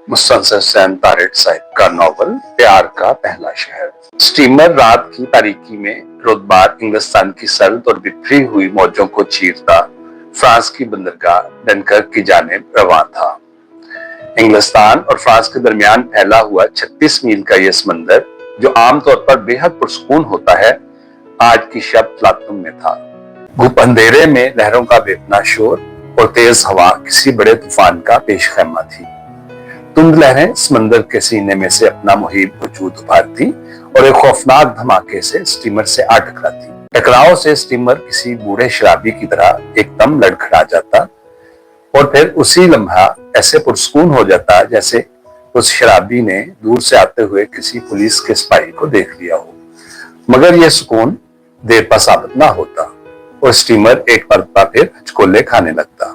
मुस्तनसर हुसैन तारिक साहिब का नॉवल प्यार का पहला शहर। स्टीमर रात की तारीकी में रुतबार इंग्लिस्तान की सर्द और बिखरी हुई मौजों को चीरता फ्रांस की बंदरगाह डनकर्क की जानिब रवां था। इंग्लिस्तान और फ्रांस के दरमियान फैला हुआ 36 मील का यह समंदर, जो आमतौर पर बेहद पुरसकून होता है, आज की शब तलातुम में था। घुप अंधेरे में लहरों का बेपना शोर और तेज हवा किसी बड़े तूफान का पेश खैमा थी। तुंद लहरें समंदर के सीने में से अपना मुहीब वजूद उभारती और एक खौफनाक धमाके से स्टीमर से आ टकराती। टकराव से स्टीमर किसी बूढ़े शराबी की तरह एकदम लड़खड़ा जाता और फिर उसी लम्हा ऐसे पुरसकून हो जाता जैसे उस शराबी ने दूर से आते हुए किसी पुलिस के सिपाही को देख लिया हो। मगर यह सुकून देर पा साबित ना होता और स्टीमर एक मरतबा फिर हचकोले खाने लगता।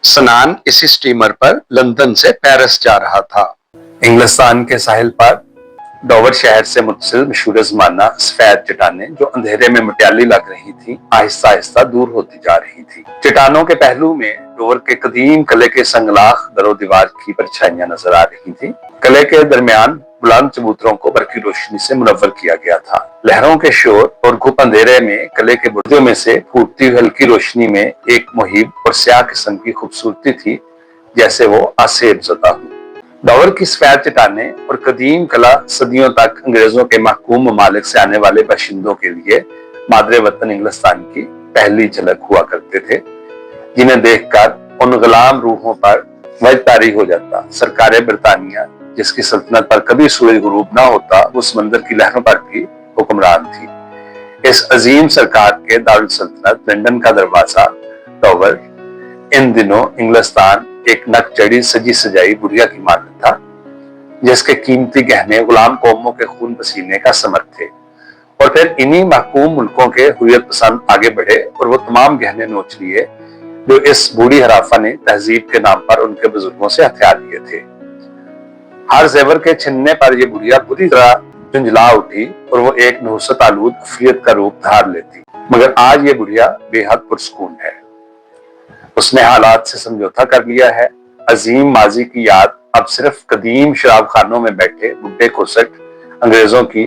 सनान इसी स्टीमर पर लंदन से पेरिस जा रहा था। इंग्लिस्तान के साहिल पर डोवर शहर से मुतसिल मशहूर जमाना सफेद चट्टानें, जो अंधेरे में मटियाली लग रही थी, आहिस्ता आहिस्ता दूर होती जा रही थी। चट्टानों के पहलू में डोवर के कदीम किले के संगलाख दरो दीवार की परछाइयां नजर आ रही थी। किले के दरमियान बुलंद चबूतरों को बरकी रोशनी से मुनव्वर किया गया था। लहरों के शोर और घुप अंधेरे में किले के बुर्जों में से फूटती हुई हल्की रोशनी में एक मुहीब और स्याह किस्म की खूबसूरती थी, जैसे वो आसेब ज़दा हो। डोवर की सफेद चट्टानें और कदीम किला सदियों तक अंग्रेजों के महकूम ममालिक से आने वाले बाशिंदों के लिए मादरे वतन इंग्लिस्तान की पहली झलक हुआ करते थे, जिन्हें देखकर उन गुलाम रूहों पर वजह तारी हो जाता। सरकारे बरतानिया, जिसकी सल्तनत पर कभी सूरज गुरूब ना होता, वो समंदर की लहरों पर भी हुक्मरान थी। इस अजीम सरकार के दारुल सल्तनत लंदन का दरवाजा डोवर इन दिनों इंग्लिस्तान एक नक चढ़ी सजी सजाई बुढ़िया की मानद था, जिसके कीमती गहने गुलाम कौमों के खून पसीने का समर थे। और फिर इन्हीं महकूम मुल्कों के हुर्रियत पसंद आगे बढ़े और वो तमाम गहने नोच लिए जो इस बूढ़ी हराफा ने तहजीब के नाम पर उनके बुजुर्गों से हथियार लिए थे। हर जेवर के छिनने पर यह बुढ़िया बुरी तरह झुंझला उठी और वो एक नहुसत आलूद अफियत का रूप धार लेती। मगर आज ये बुढ़िया बेहद पुरसकून है। उसने हालात से समझौता कर लिया है। अजीम माजी की याद अब सिर्फ कदीम शराब खानों में बैठे बुढ़े कोसट अंग्रेजों की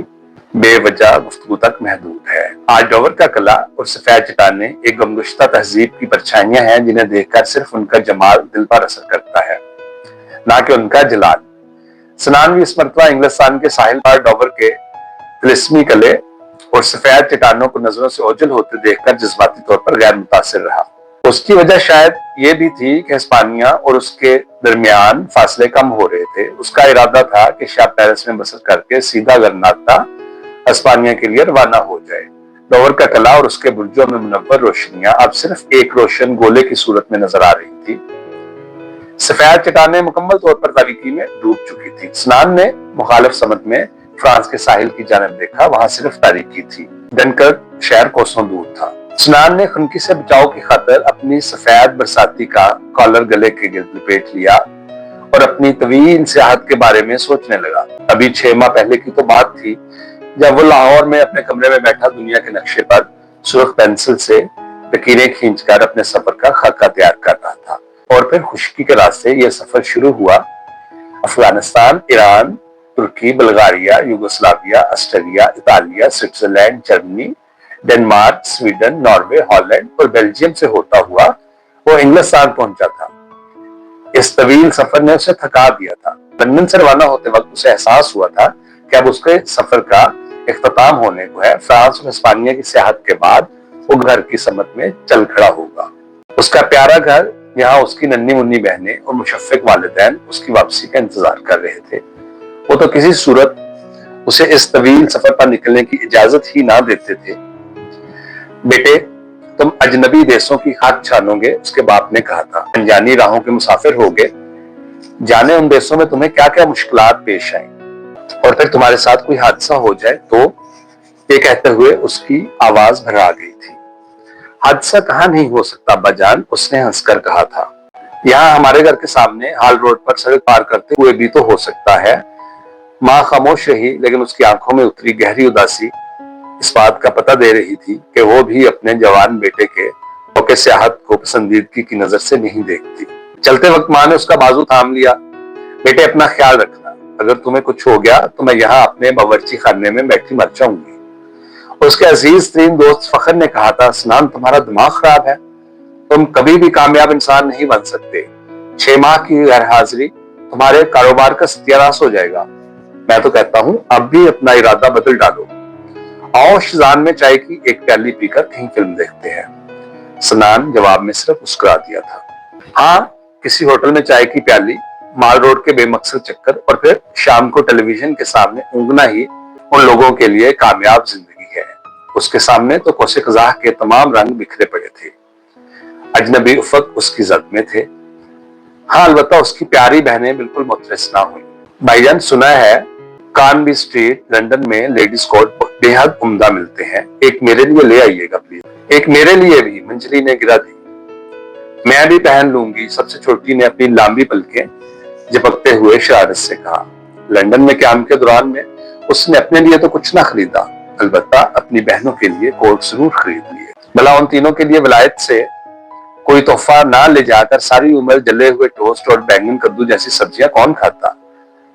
बेवजह गुफ्तगू तक महदूद है। आज डोवर का किला और सफेद चट्टानें एक गमगुश्ता तहजीब की परछाइयां हैं, जिन्हें देखकर सिर्फ उनका जमाल दिल पर असर करता है, ना कि उनका जलाल। सनान भी इस मरतबा इंग्लिस्तान के साहिल पर डोवर के तिलिस्मी किले और सफेद चट्टानों को नजरों से ओझल होते देखकर जज्बाती तौर पर गैर मुतासिर रहा। उसकी वजह शायद ये भी थी कि हिस्पानिया और उसके दरमियान फासले कम हो रहे थे। उसका इरादा था कि शाह पेरिस में बसर करके सीधा गरनाता हिस्पानिया के लिए रवाना हो जाए। डोवर का किला और उसके बुर्जों में मुनव्वर रोशनियां अब सिर्फ एक रोशन गोले की सूरत में नजर आ रही थी। सफेद चट्टानें मुकम्मल तौर पर तारीकी में डूब चुकी थी। सनान ने मुखालिफ समत में फ्रांस के साहिल की जानब देखा, वहां सिर्फ तारीकी थी। डनकर्क शहर कोसों दूर था। सनान ने खुनकी से बचाव की खातिर अपनी सफेद बरसाती का कॉलर गले के गिर्द लपेट लिया और अपनी तवील सियाहत के बारे में सोचने लगा। अभी 6 माह पहले की तो बात थी जब वो लाहौर में अपने कमरे में बैठा दुनिया के नक्शे पर सुर्ख पेंसिल से लकीरें खींचकर अपने सफर का खाका तैयार कर रहा था। और फिर खुशकी के रास्ते यह सफर शुरू हुआ। अफगानिस्तान, ईरान, तुर्की, बल्गारिया, यूगोस्लाविया, ऑस्ट्रेलिया, इतालिया, Switzerland, Germany, Denmark, Sweden, Norway, Holland और बेल्जियम से होता हुआ वो इंग्लिस्तान पहुंचा था। इस तवील सफर ने उसे थका दिया था। लंदन से रवाना होते वक्त उसे एहसास हुआ था कि अब उसके सफर का इख्तिताम होने को है। फ्रांस और हिस्पानिया की सियाहत के बाद वो घर की समत में चल खड़ा होगा। उसका प्यारा घर, यहाँ उसकी नन्ही मुन्नी बहनें और मुशफ़िक वालिदैन उसकी वापसी का इंतजार कर रहे थे। वो तो किसी सूरत उसे इस तवील सफर पर निकलने की इजाजत ही ना देते थे। बेटे, तुम अजनबी देशों की खाक छानोगे, उसके बाप ने कहा था। अनजानी राहों के मुसाफिर होगे, जाने उन देशों में तुम्हें क्या क्या मुश्किलात पेश आए और फिर तुम्हारे साथ कोई हादसा हो जाए तो। ये कहते हुए उसकी आवाज भरा गई थी। हादसा कहाँ नहीं हो सकता अब्बाजान, उसने हंसकर कहा था। यहाँ हमारे घर के सामने हाल रोड पर सड़क पार करते हुए भी तो हो सकता है। माँ खामोश रही, लेकिन उसकी आंखों में उतरी गहरी उदासी इस बात का पता दे रही थी कि वो भी अपने जवान बेटे के सियाहत को पसंदीदगी की नजर से नहीं देखती। चलते वक्त माँ ने उसका बाजू थाम लिया। بیٹے اپنا خیال رکھنا، اگر تمہیں کچھ ہو گیا تو میں یہاں اپنے باورچی خانے میں بیٹھی مر جاؤں گی۔ اس کے عزیز ترین دوست فخر نے کہا تھا، سنان تمہارا دماغ خراب ہے، تم کبھی بھی کامیاب انسان نہیں بن سکتے، 6 ماہ کی غیر حاضری تمہارے کاروبار کا ستیاراس ہو جائے گا۔ میں تو کہتا ہوں اب بھی اپنا ارادہ بدل ڈالو، آؤ شزان میں چائے کی ایک پیالی پی کر کہیں فلم دیکھتے ہیں۔ سنان جواب میں صرف مسکرا دیا تھا۔ ہاں، کسی ہوٹل میں چائے کی پیالی، مال روڈ کے بے مقصد چکر اور پھر شام کو ٹیلی ویژن کے سامنے اونگنا ہی ان لوگوں کے لیے کامیاب زندگی ہے۔ اس کے سامنے تو کوس قزح کے تمام رنگ بکھرے پڑے تھے، اجنبی افق اس کی زد میں تھے۔ ہاں البتہ اس کی پیاری بہنیں بالکل مترس نہ ہوئی۔ بھائی جان، سنا ہے کارنبی اسٹریٹ لندن میں لیڈیز کوٹ بے حد عمدہ ملتے ہیں، ایک میرے لیے لے آئیے گا پلیز۔ ایک میرے لیے بھی، منجری نے گرا دی۔ میں بھی پہن لوں گی، سب سے چھوٹی نے اپنی لامبی پلکیں جھپکتے ہوئے شرارت سے کہا۔ لندن میں قیام کے دوران میں اس نے اپنے لیے تو کچھ نہ خریدا، البتہ اپنی بہنوں کے لیے کوٹ ضرور خرید لیے۔ بھلا ان تینوں کے لیے ولایت سے کوئی تحفہ نہ لے جا کر ساری عمر جلے ہوئے ٹوسٹ اور بینگن کدو جیسی سبزیاں کون کھاتا؟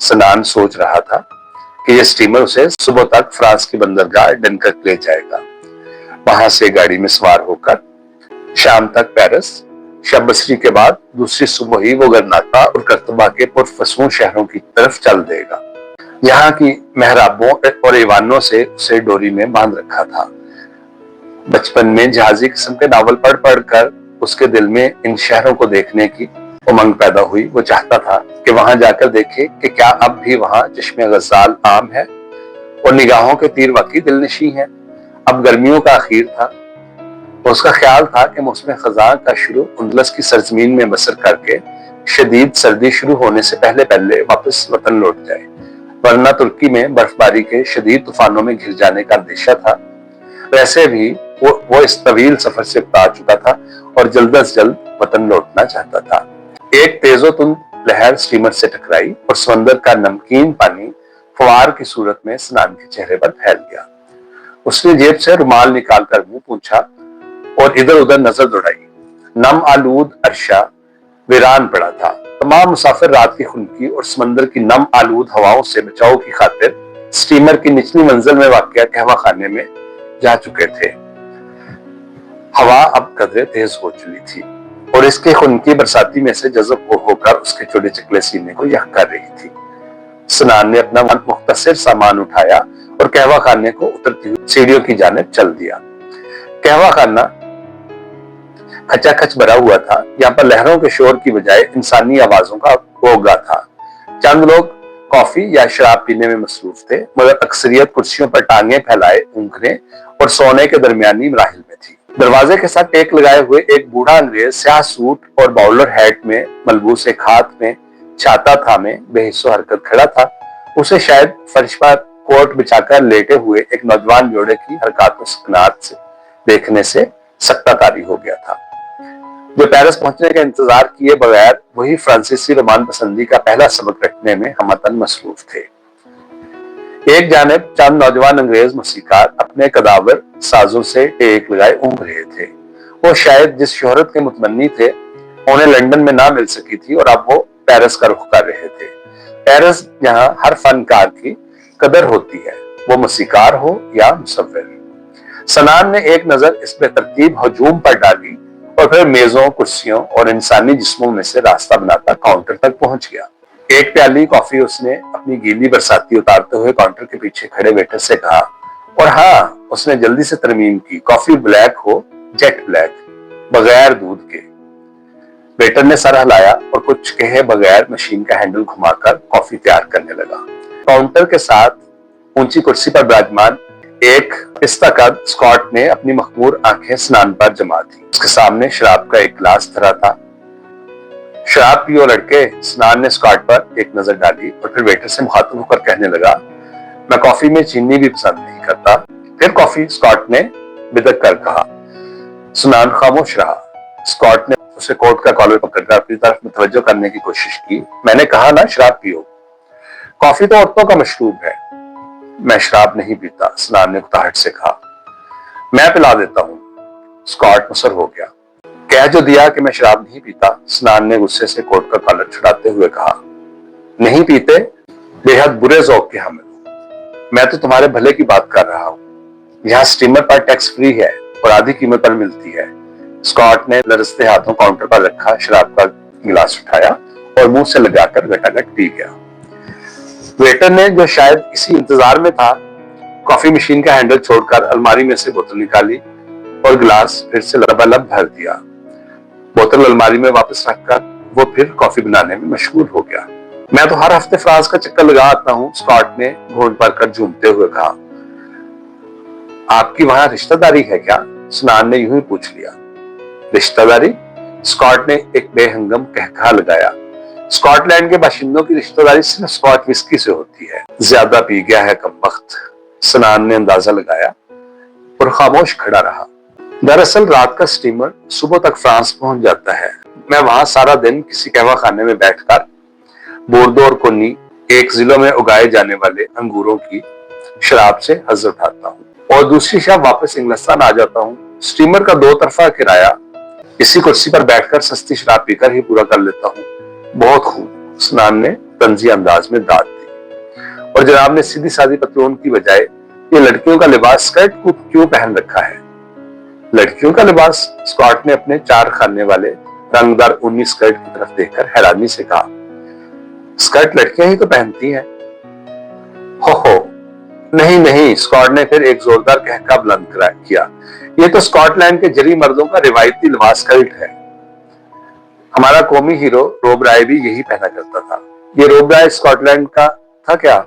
سنان سوچ رہا تھا کہ یہ سٹیمر اسے صبح تک فرانس کی بندرگاہ ڈنکرک لے جائے گا، وہاں سے گاڑی میں سوار ہو کر شام تک پیرس، شب بصری کے بعد دوسری صبح ہی وہ گرناتا اور کرتبہ کے پرفسون شہروں کی طرف چل دے گا، یہاں کی محرابوں اور ایوانوں سے اسے ڈوری میں باندھ رکھا تھا۔ بچپن میں جہازی قسم کے ناول پڑھ پڑھ کر اس کے دل میں ان شہروں کو دیکھنے کی امنگ پیدا ہوئی۔ وہ چاہتا تھا کہ وہاں جا کر دیکھے کہ کیا اب بھی وہاں چشمے غزال عام ہے اور نگاہوں کے تیر واقعی دل نشیں ہیں۔ اب گرمیوں کا اخیر تھا، اس کا خیال تھا کہ موسم خزاں کا شروع اندلس کی سرزمین میں بسر کر کے شدید سردی شروع ہونے سے پہلے پہلے واپس وطن لوٹ جائے، ورنہ ترکی میں برف باری کے شدید طوفانوں میں گھر جانے کا اندیشہ تھا۔ ویسے بھی وہ اس طویل سفر سے اکتا چکا تھا اور جلد از جلد وطن لوٹنا چاہتا تھا۔ ایک تیز و تند لہر سٹیمر سے ٹکرائی اور سمندر کا نمکین پانی فوار کی صورت میں سنان کے چہرے پر پھیل گیا۔ اس نے جیب سے رومال نکال کر منہ پونچھا اور ادھر ادھر نظر دوڑائی۔ نم آلود عرشہ ویران پڑا تھا۔ تمام مسافر رات کی خنکی اور سمندر کی نم آلود ہواؤں سے بچاؤ کی خاطر سٹیمر کی نچلی منزل میں واقع قہوہ خانے میں جا چکے تھے۔ ہوا اب قدرے تیز ہو چلی تھی اور اس کے خنکی برساتی میں سے جذب ہو کر اس کے چھوٹے چکلے سینے کو یخ کر رہی تھی۔ سنان نے اپنا مختصر سامان اٹھایا اور قہوہ خانے کو اترتی ہوئی سیڑھیوں کی جانب چل دیا۔ قہوہ خانہ کھچا کھچ بھرا ہوا تھا، یہاں پر لہروں کے شور کی بجائے انسانی آوازوں کا گوگا تھا۔ چند لوگ کافی یا شراب پینے میں مصروف تھے، مگر اکثریت کرسیوں پر ٹانگیں پھیلائے اونگنے اور سونے کے درمیانی مراحل میں تھی۔ دروازے کے ساتھ ٹیک لگائے ہوئے ایک بوڑھا انگریز سیاہ سوٹ اور باؤلر ہیٹ میں ملبوس ایک ہاتھ میں چھاتا تھامے بے حس و حرکت کھڑا تھا۔ اسے شاید فرش پر کوٹ بچھا کر لیٹے ہوئے ایک نوجوان جوڑے کی حرکات و سکنات سے دیکھنے سے سکتہ طاری ہو گیا تھا، جو پیرس پہنچنے کا انتظار کیے بغیر وہی فرانسیسی رومان پسندی کا پہلا سبق رٹنے میں ہمتن مصروف تھے۔ ایک جانب چند نوجوان انگریز موسیقار اپنے قداور سازوں سے ٹیک لگائے اونگ رہے تھے۔ وہ شاید جس شہرت کے متمنی تھے انہیں لندن میں نہ مل سکی تھی اور اب وہ پیرس کا رخ کر رہے تھے۔ پیرس جہاں ہر فنکار کی قدر ہوتی ہے، وہ موسیقار ہو یا مصور۔ سنان نے ایک نظر اس بے ترتیب ہجوم پر ڈالی اور پھر میزوں، کرسیوں اور انسانی جسموں میں سے راستہ بناتا کاؤنٹر تک پہنچ گیا۔ ایک پیالی کافی اس نے اپنی گیلی برساتی اتارتے ہوئے کاؤنٹر کے پیچھے کھڑے ویٹر سے کہا، اور ہاں، اس نے جلدی سے ترمیم کی، کافی بلیک ہو، جیٹ بلیک، بغیر دودھ کے۔ ویٹر نے سر ہلایا اور کچھ کہے بغیر مشین کا ہینڈل گھما کر کافی تیار کرنے لگا۔ کاؤنٹر کے ساتھ اونچی کرسی پر براجمان ایک پستہ قد اسکاٹ نے اپنی مخمور آنکھیں سنان پر جما دی۔ اس کے سامنے شراب کا ایک گلاس دھرا تھا۔ شراب پیو لڑکے، سنان نے اسکاٹ پر ایک نظر ڈالی اور پھر ویٹر سے مخاطب ہو کر کہنے لگا، میں کافی میں چینی بھی پسند نہیں کرتا۔ پھر کافی، اسکاٹ نے بدک کر کہا۔ سنان خاموش رہا۔ اسکاٹ نے اسے کوٹ کا کالر پکڑ کر اپنی طرف متوجہ کرنے کی کوشش کی۔ میں نے کہا نا شراب پیو، کافی تو عورتوں کا مشروب ہے۔ میں شراب نہیں پیتا، سنان نے اکتاہٹ سے کہا۔ میں پلا دیتا ہوں۔ اسکاٹ مصر ہو گیا۔ کہہ جو دیا کہ میں شراب نہیں پیتا، سنان نے غصے سے کوٹ کا کالر چھڑاتے ہوئے کہا۔ नहीं पीते, बेहद बुरे ज़ौक़ के हामिल हो। मैं तो तुम्हारे भले की बात कर रहा हूँ। यहाँ स्टीमर पर टैक्स फ्री है और आधी कीमत पर मिलती है। स्कॉट ने लरजते हाथों काउंटर पर रखा शराब का गिलास उठाया और मुंह से लगाकर घटाघट पी गया। वेटर ने, जो शायद इसी इंतजार में था, कॉफी मशीन का हैंडल छोड़कर अलमारी में से बोतल निकाली और गिलास फिर से लबालब भर दिया। बोतल अलमारी में वापस रखकर वो फिर कॉफी बनाने में मशगूल हो गया। मैं तो हर हफ्ते फ्रांस का चक्कर लगा आता हूँ, स्कॉट ने घोट भरकर झूमते हुए कहा। आपकी वहां रिश्तेदारी है क्या? स्नान ने यूं ही पूछ लिया। रिश्तेदारी? स्कॉट ने एक बेहंगम कहकहा लगाया। स्कॉटलैंड के बाशिंदों की रिश्तेदारी सिर्फ स्कॉच विस्की से होती है। ज्यादा पी गया है कमबख्त, स्नान ने अंदाजा लगाया और खामोश खड़ा रहा। दरअसल रात का स्टीमर सुबह तक फ्रांस पहुंच जाता है। मैं वहां सारा दिन किसी कहवा खाने में बैठकर बोर्डो और कोनी, एक जिलों में उगाए जाने वाले अंगूरों की शराब से हज़ उठाता हूँ और दूसरी शब वापस इंग्लिस्तान आ जाता हूँ। स्टीमर का 2 तरफा किराया इसी कुर्सी पर बैठकर सस्ती शराब पीकर ही पूरा कर लेता हूँ। बहुत खूब, स्नान ने तंजी अंदाज में दाद दी। और जनाब ने सीधी सादी पतलून की बजाय ये लड़कियों का लिबास स्कर्ट को क्यों पहन रखा है? लड़कियों का लिबास? स्कॉट ने अपने 4 खाने वाले रंगदार ऊनी स्कर्ट की तरफ देखकर हैरानी से कहा। स्कर्ट लड़कियां ही तो पहनती हैं। हो, नहीं नहीं, स्कॉट ने फिर एक जोरदार कहका बुलंद किया। ये तो स्कॉटलैंड के जरी मर्दों का रिवायती लिबास स्कर्ट है। हमारा कौमी हीरो रोब राय भी यही पहना करता था। ये रोब राय स्कॉटलैंड का था क्या?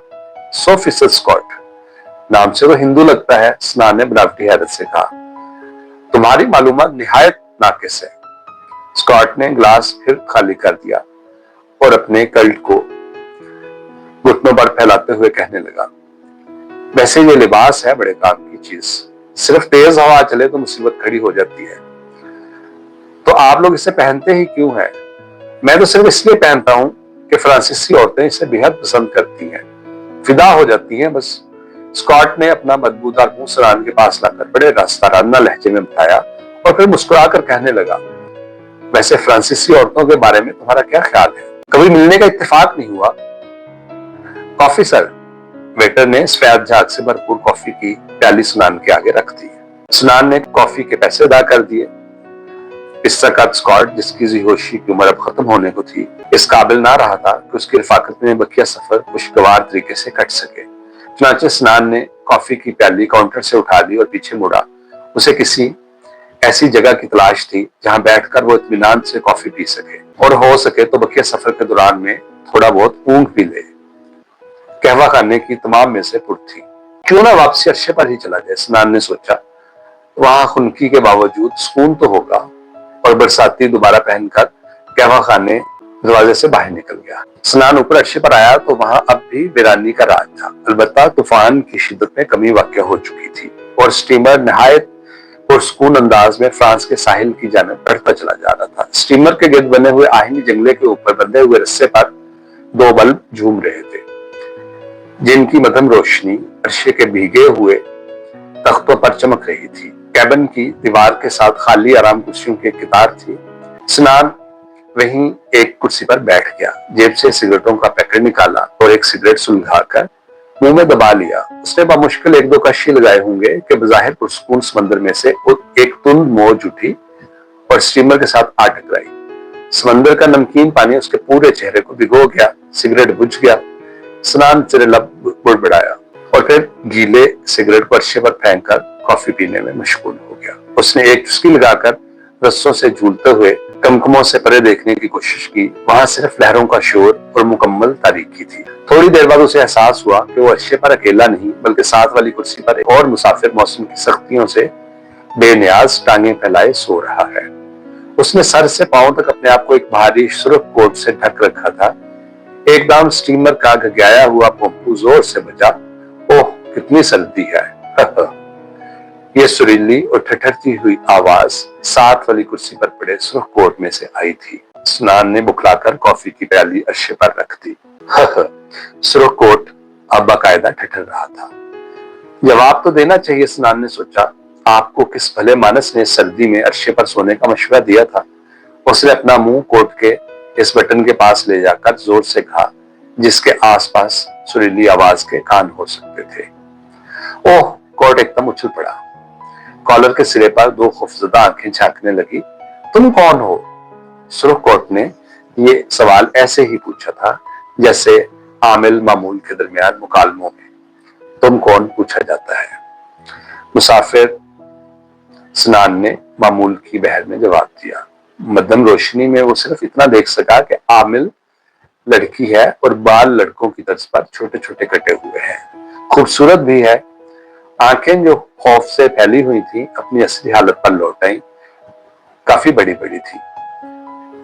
100% स्कॉट। नाम से तो हिंदू लगता है, स्नान ने बनावटी हैरत से कहा। तुम्हारी मालूमात निहायत नाकिस है। स्कॉट ने गिलास फिर खाली कर दिया और अपने कल्ट को घुटनों पर फैलाते हुए कहने लगा। वैसे ये लिबास है बड़े काम की चीज, सिर्फ तेज हवा चले तो मुसीबत खड़ी हो जाती है। तो आप लोग इसे पहनते ही क्यों हैं? मैं तो सिर्फ इसलिए पहनता हूं कि फ्रांसीसी औरतें इसे बेहद पसंद करती हैं, फिदा हो जाती हैं बस। स्कॉट ने अपना मदबूदार मुंह स्नान के पास लाकर बड़े रास्ताराना लहजे में बताया और फिर मुस्कुराकर कहने लगा। वैसे फ्रांसीसी औरतों के बारे में तुम्हारा क्या ख्याल है? कभी मिलने का इत्तेफाक नहीं हुआ? कॉफी सर, वेटर ने सफेद झाग से भरपूर कॉफी की प्याली स्नान के आगे रख दी। स्नान ने कॉफी के पैसे अदा कर दिए। इस सकत स्कॉट, जिसकी जिहोशी की उम्र अब खत्म होने को थी, इस काबिल ना रहा था कि उसकी रफाकत में बकिया सफर खुशगवार तरीके से कट सके। चुनांचे स्नान ने कॉफी की प्याली काउंटर से उठा ली और पीछे मुड़ा। उसे किसी ऐसी जगह की तलाश थी जहां बैठकर वो इत्मीनान से कॉफी पी सके और हो सके तो बकिया सफर के दौरान में थोड़ा बहुत ऊँघ भी ले। कहवा खाने की तमाम में से पुर थी। क्यों ना वापसी अर्शे पर ही चला जाए, स्नान ने सोचा। वहां खुनकी के बावजूद सुकून तो होगा। और बरसाती दोबारा पहनकर कहवा खाने दरवाजे से बाहर निकल गया। स्नान ऊपर अर्शे पर आया तो वहां अब भी वीरानी का राज था। अलबत्ता तूफान की शिद्दत में कमी वाक़ हो चुकी थी और स्टीमर निहायत पुरसुकून अंदाज में फ्रांस के साहिल की जानिब बढ़ता चला जा रहा था। स्टीमर के गिर्द बने हुए आहिनी जंगले के ऊपर बंधे हुए रस्से पर 2 बल्ब झूम रहे थे, जिनकी मध्यम रोशनी अर्शे के भीगे हुए तख्तों पर चमक रही थी। कैबिन की दीवार के साथ खाली आराम कुर्सियों की कितार थी। स्नान वहीं एक कुर्सी पर बैठ गया, जेब से सिगरेटों का पैकेट निकाला और एक सिगरेट सुलगाकर मुंह में दबा लिया। उसने बामुश्किल 1-2 कशी लगाए होंगे कि बज़ाहिर पुरसुकून समंदर में से एक तुंद मौज उठी और स्टीमर के साथ आ टकराई। समंदर का नमकीन पानी उसके पूरे चेहरे को भिगो गया। सिगरेट बुझ गया। स्नान सिरे लब बुड़बड़ाया और फिर गीले सिगरेट को अर्शे पर फेंककर कॉफी पीने में मशगूल हो गया। उसने एक चुस्की लगाकर रस्सों से झूलते हुए कमकमों से परे देखने की कोशिश की। वहां सिर्फ लहरों का शोर और मुकम्मल तारीकी थी। थोड़ी देर बाद उसे एहसास हुआ कि वो अर्शे पर अकेला नहीं बल्कि साथ वाली कुर्सी पर एक और मुसाफिर मौसम की सख्तियों से बेनियाज टांगे फैलाए सो रहा है। उसने सर से पांव तक अपने आप को एक भारी सुर्ख कोट से ढक रखा था। एकदम स्टीमर का घग्याया हुआ पंपू जोर से बजा। ओह, कितनी सर्दी है। ये सुरीली और ठठरती हुई आवाज साथ वाली कुर्सी पर पड़े सुर्ख कोट में से आई थी। स्नान ने बुखलाकर कॉफी की प्याली अर्शे पर रख दी। सुर्ख कोट अब बाकायदा ठठर रहा था। जवाब तो देना चाहिए, स्नान ने सोचा। आपको किस भले मानस ने सर्दी में अर्शे पर सोने का मशवरा दिया था? उसने अपना मुंह कोट के इस बटन के पास ले जाकर जोर से कहा, جس کے آس پاس سریلی آواز کے کان ہو سکتے تھے۔ اوہ! کوٹ ایک دم اچھل پڑا۔ کالر کے سرے پر دو خوفزدہ آنکھیں جھانکنے لگی۔ تم کون ہو؟ سرخ کوٹ نے یہ سوال ایسے ہی پوچھا تھا جیسے عامل معمول کے درمیان مکالموں میں تم کون پوچھا جاتا ہے۔ مسافر سنان نے معمول کی بہر میں جواب دیا۔ مدھم روشنی میں وہ صرف اتنا دیکھ سکا کہ عامل لڑکی ہے اور بال لڑکوں کی طرز پر چھوٹے چھوٹے کٹے ہوئے ہیں، خوبصورت بھی ہے۔ آنکھیں جو خوف سے پھیلی ہوئی تھیں اپنی اصلی حالت پر لوٹ آئیں، کافی بڑی بڑی تھی۔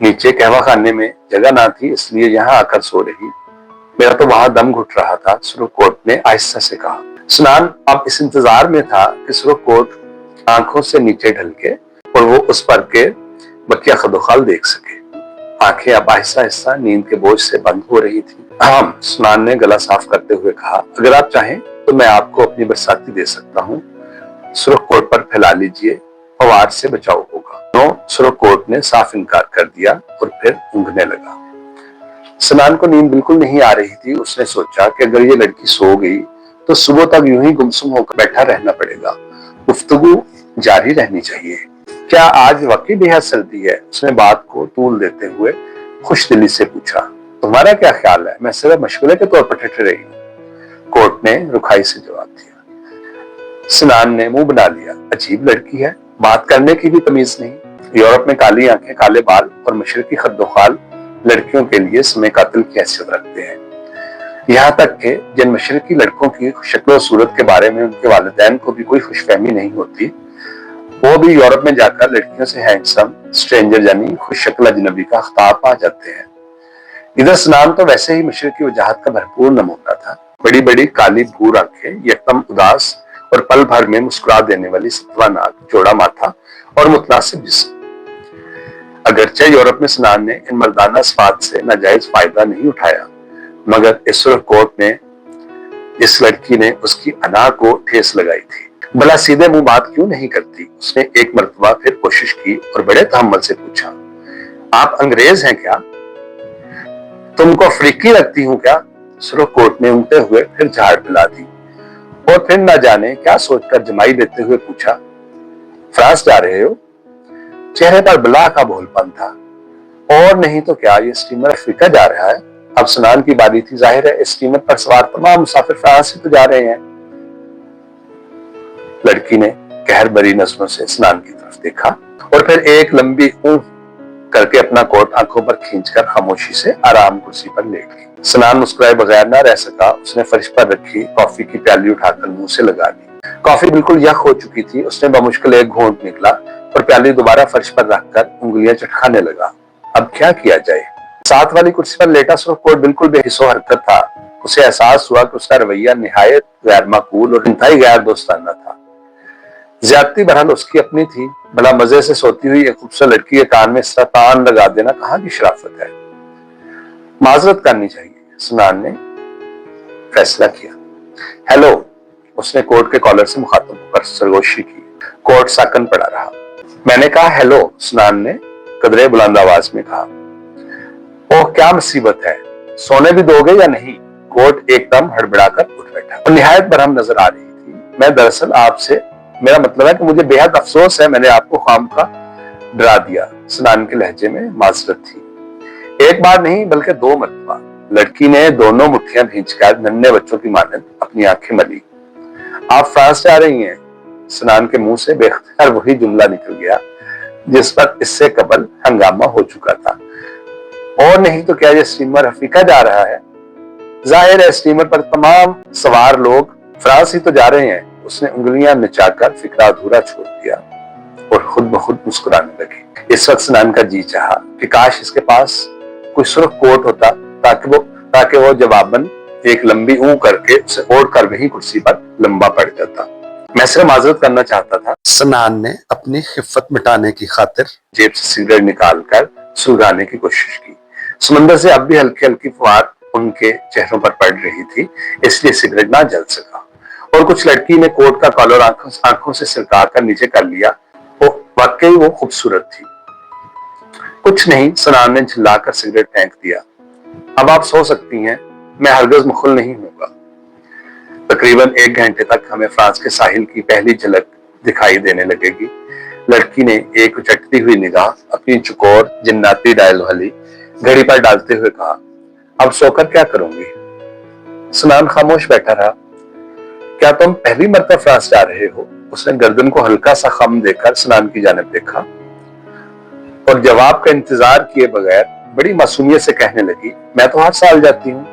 نیچے قہوہ خانے میں جگہ نہ تھی، اس لیے یہاں آ کر سو رہی۔ میرا تو وہاں دم گھٹ رہا تھا، سرخ کوٹ نے آہستہ سے کہا۔ سنان اب اس انتظار میں تھا کہ سرخ کوٹ آنکھوں سے نیچے ڈھل کے اور وہ اس پر کے بکیا خدوخال دیکھ سکے۔ آنکھیں اب آہستہ آہستہ نیند کے بوجھ سے بند ہو رہی تھی۔ سنان نے گلا صاف کرتے ہوئے کہا، اگر آپ چاہیں تو میں آپ کو اپنی برساتی دے سکتا ہوں، سرخ کوٹ پر پھیلا لیجئے، فوار سے بچاؤ ہوگا۔ سرخ کوٹ نے صاف انکار کر دیا اور پھر اونگنے لگا۔ سنان کو نیند بالکل نہیں آ رہی تھی۔ اس نے سوچا کہ اگر یہ لڑکی سو گئی تو صبح تک یوں ہی گمسم ہو کر بیٹھا رہنا پڑے گا، گفتگو جاری رہنی چاہیے۔ کیا آج واقعی بے حد سردی ہے؟ اس نے بات کو طول دیتے ہوئے خوش دلی سے پوچھا۔ تمہارا کیا خیال ہے؟ میں صرف مشغلے کے طور پر ٹھٹر رہی ہوں، کوٹ نے رکھائی سے جواب دیا۔ سنان نے منہ بنا لیا۔ عجیب لڑکی ہے، بات کرنے کی بھی تمیز نہیں۔ یورپ میں کالی آنکھیں، کالے بال اور مشرقی خد و خال لڑکیوں کے لیے سمے قاتل کی حیثیت رکھتے ہیں، یہاں تک کہ جن مشرقی لڑکوں کی شکل و صورت کے بارے میں ان کے والدین کو بھی کوئی خوش فہمی نہیں ہوتی، وہ بھی یورپ میں جا کر لڑکیوں سے ہینڈسم اسٹرینجر یعنی خوش شکل اجنبی کا خطاب پا جاتے ہیں۔ ادھر سنان تو ویسے ہی مشرقی وجاہت کا بھرپور نمونہ تھا، بڑی بڑی کالی بھور آنکھیں، یکدم اداس اور پل بھر میں مسکرا دینے والی ستوا ناک، چوڑا ماتھا اور متناسب جسم۔ اگرچہ یورپ میں سنان نے ان مردانہ صفات سے ناجائز فائدہ نہیں اٹھایا، مگر اس سرخ کوٹ نے، اس لڑکی نے اس کی انا کو ٹھیس لگائی تھی۔ بلا سیدھے منہ بات کیوں نہیں کرتی؟ اس نے ایک مرتبہ پھر کوشش کی اور بڑے تحمل سے پوچھا، آپ انگریز ہیں کیا؟ تم کو افریقی لگتی ہوں کیا؟ سرخ کوٹ نے اونگتے ہوئے پھر جھاڑ پلا دی اور پھر نہ جانے کیا سوچ کر جمائی لیتے ہوئے پوچھا، فرانس جا رہے ہو؟ چہرے پر بلا کا بھول پن تھا۔ اور نہیں تو کیا، یہ اسٹیمر افریقہ جا رہا ہے؟ اب سنان کی باری تھی۔ ظاہر ہے اس اسٹیمر پر سوار تمام مسافر فرانس ہی تو جا رہے ہیں۔ لڑکی نے قہر بری نظروں سے سنان کی طرف دیکھا اور پھر ایک لمبی اونگ کر کے اپنا کوٹ آنکھوں پر کھینچ کر خاموشی سے آرام کرسی پر لیٹ گئی۔ سنان مسکرائے بغیر نہ رہ سکا۔ اس نے فرش پر رکھی کافی کی پیالی اٹھا کر منہ سے لگا دی۔ کافی بالکل یخ ہو چکی تھی۔ اس نے بمشکل ایک گھونٹ نکلا اور پیالی دوبارہ فرش پر رکھ کر انگلیاں چٹکانے لگا۔ اب کیا کیا جائے؟ ساتھ والی کرسی پر لیٹا سرخ کوٹ بالکل بے حس و حرکت تھا۔ اسے احساس ہوا کہ اس کا رویہ نہایت غیر معقول اور انتہائی غیر دوستانہ تھا۔ زیادتی بہرحال اس کی اپنی تھی، بڑا مزے سے سوتی ہوئی ایک خوبصورت لڑکی کے کان میں اس طرح تان لگا دینا کہاں کی شرافت ہے؟ معذرت کرنی چاہیے، سنان نے فیصلہ کیا۔ ہیلو، اس نے کوٹ کے کالر سے مخاطب ہو کر سرگوشی کی۔ کوٹ ساکن پڑا رہا۔ میں نے کہا ہیلو، سنان نے قدرے بلند آواز میں کہا۔ اوہ کیا مصیبت ہے، سونے بھی دو گے یا نہیں؟ کوٹ ایک دم ہڑبڑا کر اٹھ بیٹھا اور نہایت برہم نظر آ رہی تھی۔ میں دراصل آپ سے، میرا مطلب ہے کہ مجھے بے حد افسوس ہے، میں نے آپ کو خامخواہ ڈرا دیا۔ سنان کے لہجے میں معذرت تھی۔ ایک بار نہیں بلکہ دو مرتبہ۔ لڑکی نے دونوں مٹھیاں بھینچ کر ننھے بچوں کی مانند اپنی آنکھیں ملی۔ آپ فرانس جا رہی ہیں؟ سنان کے منہ سے بے اختیار وہی جملہ نکل گیا جس پر اس سے قبل ہنگامہ ہو چکا تھا۔ اور نہیں تو کیا، یہ اسٹیمر افریقہ جا رہا ہے؟ ظاہر ہے اسٹیمر پر تمام سوار لوگ فرانس ہی تو جا رہے ہیں۔ اس نے انگلیاں نچا کر فکرہ ادھورا چھوڑ دیا اور خود بخود مسکرانے لگی۔ اس وقت سنان کا جی چاہا کہ کاش اس کے پاس کوئی سرخ کوٹ ہوتا تاکہ وہ جواباً ایک لمبی اونگ کر کے اسے اوڑھ کر وہی کرسی پر لمبا پڑ جاتا۔ میں صرف معذرت کرنا چاہتا تھا، سنان نے اپنی خفت مٹانے کی خاطر جیب سے سگریٹ نکال کر سلگانے کی کوشش کی۔ سمندر سے اب بھی ہلکی ہلکی فوار ان کے چہروں پر پڑ رہی تھی، اس لیے سگریٹ نہ جل سکا۔ اور کچھ لڑکی نے کوٹ کا کالر آنکھوں سے سرکا کر نیچے کر لیا۔ واقعی وہ خوبصورت تھی۔ کچھ نہیں، سنان نے جھلا کر سگریٹ پھینک دیا۔ اب آپ سو سکتی ہیں۔ मैं हरगज मुखल नहीं होगा। तकरीबन 1 घंटे तक हमें फ्रांस के साहिल की पहली झलक दिखाई देने लगेगी। लड़की ने एक उचटती हुई निगाह अपनी चुकोर जिन्नाती डायल वाली घड़ी पर डालते हुए कहा, अब सोकर क्या करूंगी? सुनान खामोश बैठा रहा। क्या तुम पहली मरतबा फ्रांस जा रहे हो? उसने गर्दन को हल्का सा खम देकर सुनान की जानिब देखा और जवाब का इंतजार किए बगैर बड़ी मासूमियत से कहने लगी, मैं तो हर साल जाती हूँ।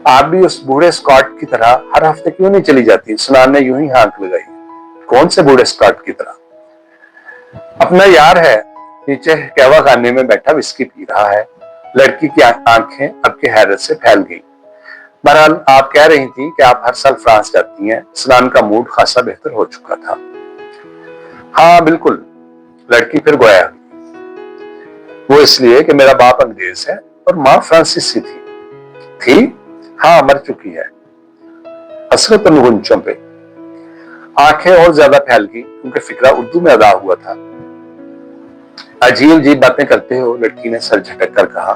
आप भी उस बूढ़े स्कॉट की तरह हर हफ्ते क्यों नहीं चली जाती? सुनान ने यूं ही हाँक लगाई। कौन से बूढ़े स्कॉट की तरह? अपना यार है, नीचे कहवा खाने में बैठा विस्की पी रहा है। लड़की की आंखें अब की हैरत से फैल गई। बहरहाल आप कह रही थी कि आप हर साल फ्रांस जाती हैं। सुनान का मूड खासा बेहतर हो चुका था। हाँ बिल्कुल, लड़की फिर गोया हुई। वो इसलिए कि मेरा बाप अंग्रेज है और माँ फ्रांसीसी थी। हाँ, मर चुकी है। हसरत गुंचों पे आंखें और ज्यादा फैल गई क्योंकि फिक्रा उर्दू में अदा हुआ था। अजीब अजीब बातें करते हो, लड़की ने सर झटक कर कहा।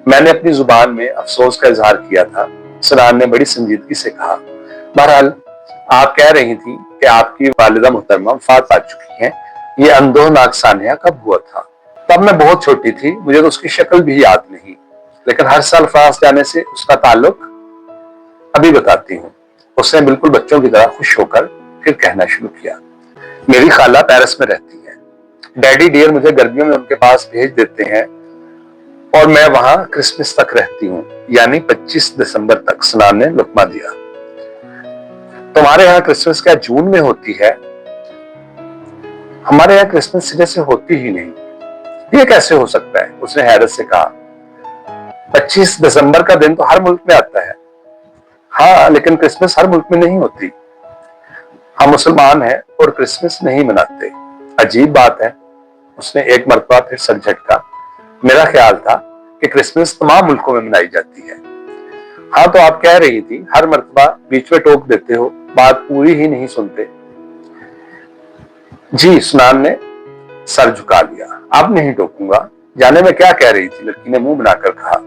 मैंने अपनी जुबान में अफसोस का इजहार किया था। सुनान ने बड़ी संजीदगी से कहा, बहरहाल आप कह रही थी कि आपकी वालिदा मुहतरमा वफात पा चुकी हैं। ये अंदोहनाक सानिया कब हुआ था? तब मैं बहुत छोटी थी, मुझे तो उसकी शक्ल भी याद नहीं, लेकिन हर साल फ्रांस जाने से उसका ताल्लुक अभी बताती हूँ। उसने बिल्कुल बच्चों की तरह खुश होकर फिर कहना शुरू किया, मेरी खाला पेरिस में रहती है। डैडी डियर मुझे गर्मियों में उनके पास भेज देते हैं और मैं वहां क्रिसमस तक रहती हूँ, यानी 25 दिसंबर तक। सुनान ने लुकमा दिया। तुम्हारे यहाँ क्रिसमस क्या जून में होती है? हमारे यहाँ क्रिसमस सिरे से होती ही नहीं। ये कैसे हो सकता है? उसने हैरत से कहा। 25 दिसंबर का दिन तो हर मुल्क में आता है। हाँ, लेकिन क्रिसमस हर मुल्क में नहीं होती। हम मुसलमान हैं और क्रिसमस नहीं मनाते। अजीब बात है। उसने एक मरतबा फिर सर झटका। मेरा ख्याल था कि क्रिसमस तमाम मुल्कों में मनाई जाती है। हाँ, तो आप कह रही थी, हर मरतबा बीच में टोक देते हो, बात पूरी ही नहीं सुनते। जी, सुनान ने सर झुका लिया। अब नहीं टोकूंगा। जाने में क्या कह रही थी? लड़की ने मुंह बनाकर कहा।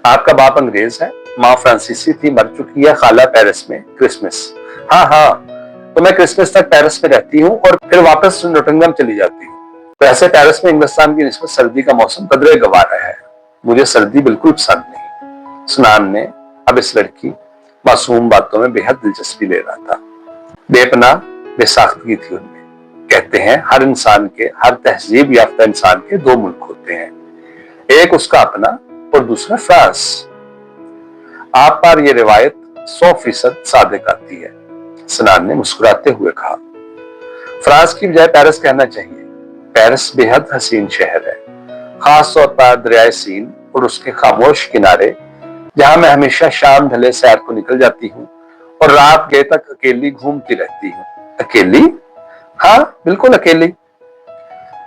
आपका बाप अंग्रेज है, माँ फ्रांसीसी थी, मर चुकी है, खाला पेरिस में। क्रिसमस? हाँ हाँ, तो मैं क्रिसमस तक पेरिस में रहती हूँ और फिर वापस नोटिंगम चली जाती हूँ। वैसे पेरिस में इंग्लिस्तान की निस्बत सर्दी का मौसम कदरे गवारा है। मुझे सर्दी बिल्कुल पसंद नहीं। सुनान ने अब इस लड़की मासूम बातों में बेहद दिलचस्पी ले रहा था। बेपनाह बेसाख्तगी थी उनमें। कहते हैं हर इंसान के, हर तहजीब याफ्ता इंसान के दो मुल्क होते हैं, एक उसका अपना और दूसरा फ्रांस। आप पर यह रिवायत 100% सादिक आती है। सुनान ने मुस्कुराते हुए कहा। फ्रांस की बजाय पेरिस कहना चाहिए। पेरिस बेहद हसीन शहर है, खास तौर पर दरियाए सीन और उसके खामोश किनारे, जहां मैं हमेशा शाम ढले सैर को निकल जाती हूँ और रात गए तक अकेली घूमती रहती हूँ। अकेली? हाँ, बिल्कुल अकेली।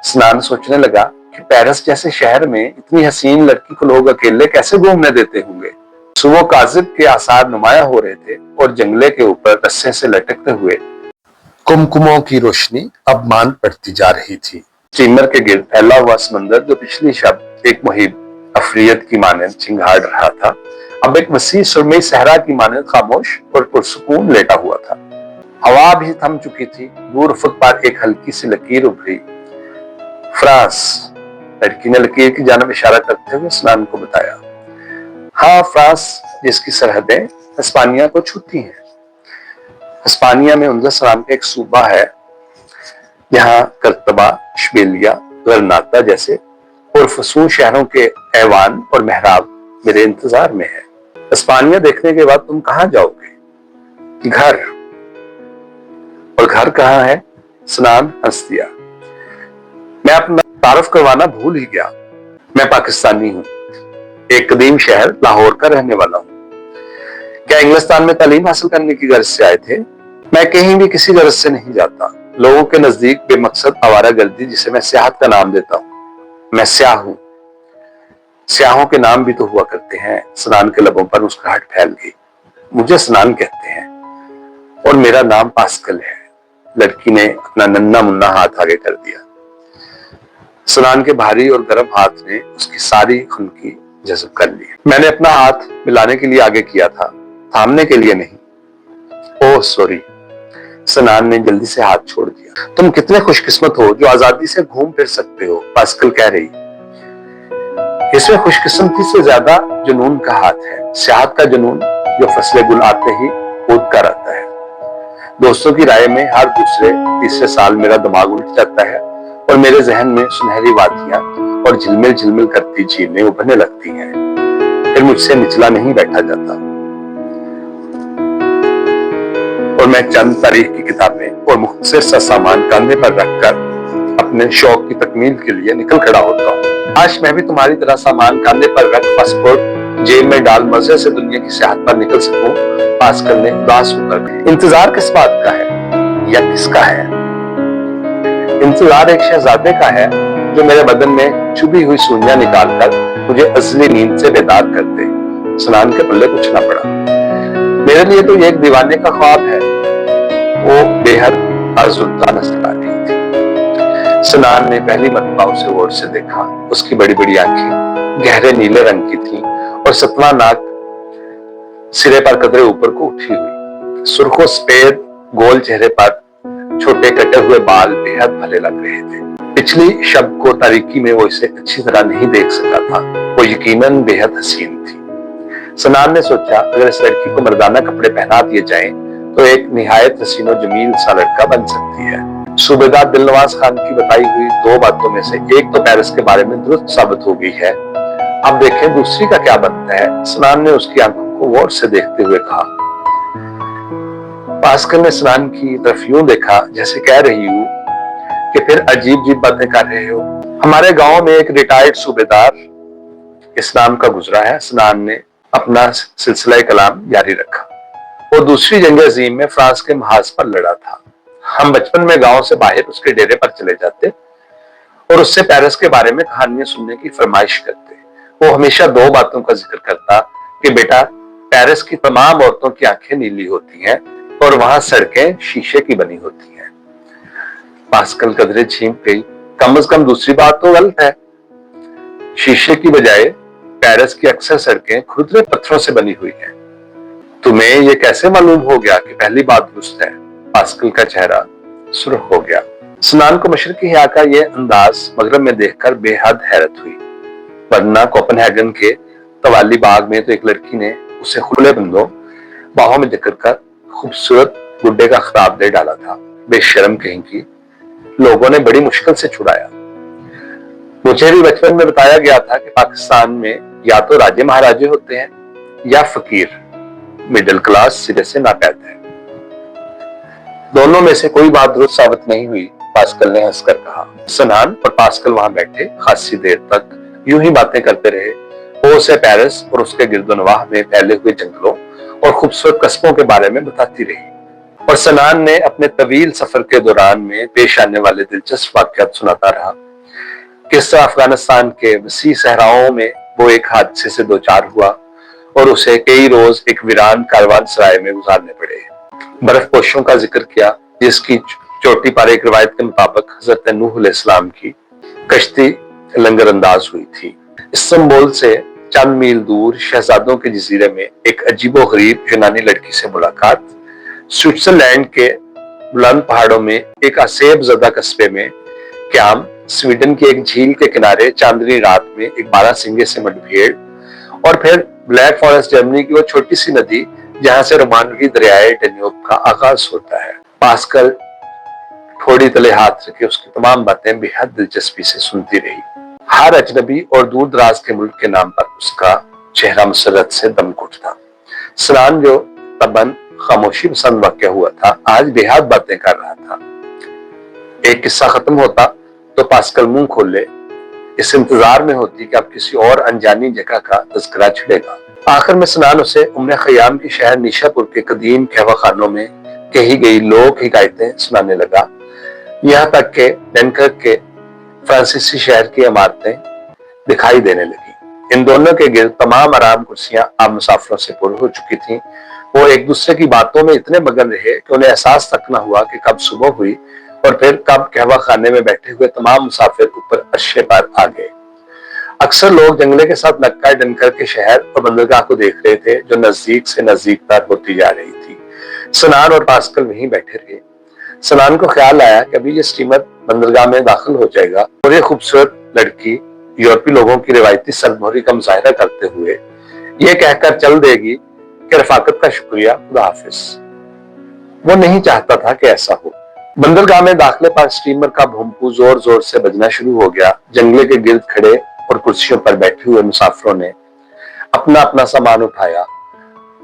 सुनान सोचने लगा कि पेरिस जैसे शहर में इतनी हसीन लड़की को लोग अकेले कैसे घूमने देते होंगे। सुबह काजिब के आसार नुमाया हो रहे थे और जंगले के ऊपर रस्से से लटकते हुए कुमकुमों की रोशनी अब मान पड़ती जा रही थी। स्टीमर के गिर्द फैला हुआ समंदर, जो पिछली शब एक मुहिब अफरियत की मानंद चिंगाड़ रहा था, अब एक वसी सुरमई सहरा की मानंद खामोश और पुरसुकून लेटा हुआ था। हवा भी थम चुकी थी। दूर उफक पर एक हल्की सी लकीर उभरी। फ्रांस, लड़की ने लकीर की जानिब इशारा करते हुए सुनान को बताया। हाँ, फ्रांस, जिसकी सरहदें हिस्पानिया को छूती हैं। हिस्पानिया में उनका नाम का एक सूबा है, यहाँ करतबा, इश्बिलिया, गरनाता जैसे पुरफसूल शहरों के ऐवान और मेहराब मेरे इंतजार में है। हिस्पानिया देखने के बाद तुम कहाँ जाओगे? घर। और घर कहाँ है? सुनान हंस दिया। मैं अपना तारुफ करवाना भूल ही गया। मैं पाकिस्तानी हूँ, एक कदीम शहर लाहौर का रहने वाला हूँ। क्या इंग्लिस्तान में तालीम हासिल करने की गर्ज से आए थे? मैं कहीं भी किसी गर्ज से नहीं जाता। लोगों के नजदीक बेमकसद आवारागर्दी, जिसे मैं सियाहत का नाम देता हूँ। मैं स्याह हूँ। स्याहों के नाम भी तो हुआ करते हैं। सुनान के लबों पर मुस्कुराहट फैल गई। मुझे सुनान कहते हैं और मेरा नाम पास्कल है। लड़की ने अपना नन्ना मुन्ना हाथ आगे कर दिया। सुनान के भारी और गर्म हाथ ने उसकी सारी खुनकी जज़्ब कर लिए। मैंने अपना हाथ मिलाने के लिए आगे किया था, थामने के लिए नहीं। ओह सॉरी, सनान ने जल्दी से हाथ छोड़ दिया। तुम कितने खुशकिस्मत हो जो आजादी से घूम फिर सकते हो, पास्कल कह रही। इसमें खुशकिस्मती से ज्यादा जुनून का हाथ है, सियाहत का जुनून जो फसले गुल आते ही कूद कर आता है। दोस्तों की राय में हर दूसरे तीसरे साल मेरा दिमाग उल्ट जाता है और मेरे जहन में सुनहरी वादियां और झिलमिल झिलमिल करती झीलें उभरने लगती हैं। फिर मुझसे निचला नहीं बैठा जाता और मैं चंद तारीख की किताबें और मुख्तसर सा सामान कंधे पर रखकर अपने शौक की तकमील के लिए निकल खड़ा होता हूँ। आज मैं भी तुम्हारी तरह सामान कंधे पर रख पासपोर्ट जेब में डाल मजे से दुनिया की सियाहत पर निकल सकूं। पास्कल ने उदास होकर। इंतजार किस बात का है या किसका है? इंतजार एक शहजादे का है जो मेरे बदन में चुभी हुई सूइयां निकालकर मुझे असली नींद से बेदार कर दे। सनान के पल्ले कुछ ना पड़ा। मेरे लिए तो ये एक दीवाने का ख्वाब है। वो बेहद आज़ुदा नजर आ रही थी। सनान ने पहली मरतबा उसे गौर से देखा। उसकी बड़ी बड़ी आंखें गहरे नीले रंग की थीं और सतवा नाक सिरे पर कदरे ऊपर को उठी हुई। सुर्खों सफेद गोल चेहरे पर छोटे कटे हुए बाल बेहद भले लग रहे थे। पिछली शब को तारीकी में वो इसे अच्छी तरह नहीं देख सका था। वो यकीनन बेहद हसीन थी। सनान ने सोचा अगर इस लड़की को मर्दाना कपड़े पहना दिए जाएं तो एक निहायत हसीन और जमील सा लड़का बन सकती है। सूबेदार दिलनवाज खान की बताई हुई दो बातों में से एक तो पेरिस के बारे में दुरुस्त साबित हो गई है। अब देखें दूसरी का क्या बनता है। सनान ने उसकी आंखों को गौर से देखते हुए कहा। पास्कल ने सनान की तरफ यूं देखा जैसे कह रही हूं कि फिर अजीब अजीब बातें कर रहे हो। हमारे गांव में एक रिटायर्ड सूबेदार इस नाम का गुजरा है। सनान ने अपना सिलसिला कलाम जारी रखा। वो दूसरी जंग अजीम में फ्रांस के महाज पर लड़ा था। हम बचपन में गांव से बाहर उसके डेरे पर चले जाते और उससे पेरिस के बारे में कहानियां सुनने की फरमाइश करते। वो हमेशा दो बातों का जिक्र करता कि बेटा, पेरिस की तमाम औरतों की आंखें नीली होती हैं और वहां सड़कें शीशे की बनी होती हैं। पास्कल कदरे छींक गई। कम से कम दूसरी बात तो गलत है। शीशे की बजाय पेरिस की अक्सर सड़कें खुरदरे पत्थरों से बनी हुई हैं। तुम्हें यह कैसे मालूम हो गया कि पहली बात दुरुस्त है? पास्कल का चेहरा सुर्ख हो गया। सनान को मशरकी हया का यह अंदाज मगरब में देखकर बेहद हैरत हुई। वरना कोपेनहेगन के तवाली बाग में तो एक लड़की ने उसे खुले बंदों बाहों में जकड़ कर खूबसूरत गुड्डे का खिताब दे डाला था। बेशर्म कहीं की लोगों ने बड़ी मुश्किल से छुड़ाया। मुझे भी बचपन में बताया गया था कि पाकिस्तान में या तो राजे महाराजे होते हैं या फकीर मिडिल क्लास सिरे से नापैद है। दोनों में से कोई बात दुरुस्त साबित नहीं हुई। पास्कल ने हंसकर कहा। सनान और पास्कल वहां बैठे खासी देर तक यूं ही बातें करते रहे। वो उसे पेरिस और उसके गिरदोनवाह में फैले हुए जंगलों और खूबसूरत कस्बों के बारे में बताती रही और सनान ने अपने तवील सफर के दौरान में पेश आने वाले दिलचस्प वाकयात सुनाता रहा। किस तरह अफगानिस्तान के वसी सहराओं में वो एक हादसे से दो चार हुआ और उसे कई रोज एक वीरान कारवान सराय में गुजारने पड़े। बर्फ पोशों का जिक्र किया जिसकी चोटी पर एक रिवायत के मुताबिक हजरत नूह अलैहिस्सलाम की कश्ती लंगर अंदाज हुई थी। इस्तांबुल से चंद मील दूर शहजादों के जजीरे में एक अजीबो गरीब यूनानी लड़की से मुलाकात। स्विट्जरलैंड के बुलंद पहाड़ों में एक असेब ज़दा कस्बे में क्याम। स्वीडन की एक झील के किनारे चांदनी रात में एक बारहसिंगे से मुठभेड़ और फिर ब्लैक फॉरेस्ट जर्मनी की वो छोटी सी नदी जहां से रोमानवी दरियाए डेन्यूब का आगाज होता है। पास्कल थोड़ी तले हाथ रखे उसकी तमाम बातें बेहद दिलचस्पी से सुनती रही। हर अजनबी और दूर दराज के मुल्क के नाम पर उसका चेहरा मुसरत से दम घुटता। सनान जो तबन खामोशी पसंद वाक़या हुआ था आज बेहद बातें कर रहा था। एक किस्सा खत्म होता तो पास्कल मुंह खोल ले, इस इंतजार में होती कि अब किसी और अनजानी जगह का तज़किरा छिड़ेगा। आखिर में सनान उसे उम्मे खयाम के शहर निशापुर के कदीम कहवा खानों में कही गई लोक हिकायतें सुनाने लगा। यहाँ तक के डनकर्क के फ्रांसीसी शहर की इमारतें दिखाई देने लगी। इन दोनों के गिर्द तमाम आराम कुर्सियां अब मुसाफिरों से पुर हो चुकी थीं। वो एक दूसरे की बातों में इतने मगन रहे कि उन्हें एहसास तक न हुआ कि कब सुबह हुई और फिर कब कहवा खाने में बैठे हुए तमाम मुसाफिर ऊपर अर्शे पर आ गए। अक्सर लोग जंगले के साथ नक्काए डनकर के शहर और बंदरगाह को देख रहे थे, जो नजदीक से नजदीकतर होती जा रही थी। सनान और पास्कल वहीं बैठे रहे। सनान को ख्याल आया कि अभी ये स्टीमर बंदरगाह में दाखिल हो जाएगा और ये खूबसूरत लड़की यूरोपीय लोगों की रिवायती सरबोरी का मुजाहरा करते हुए ये कहकर चल देगी कि रफाकत का शुक्रिया, खुदा हाफिज। वो नहीं चाहता था कि ऐसा हो। बंदरगाह में दाखिले पर स्टीमर का भूंपू जोर जोर से बजना शुरू हो गया। जंगले के गिर्द खड़े और कुर्सियों पर बैठे हुए मुसाफिरों ने अपना अपना सामान उठाया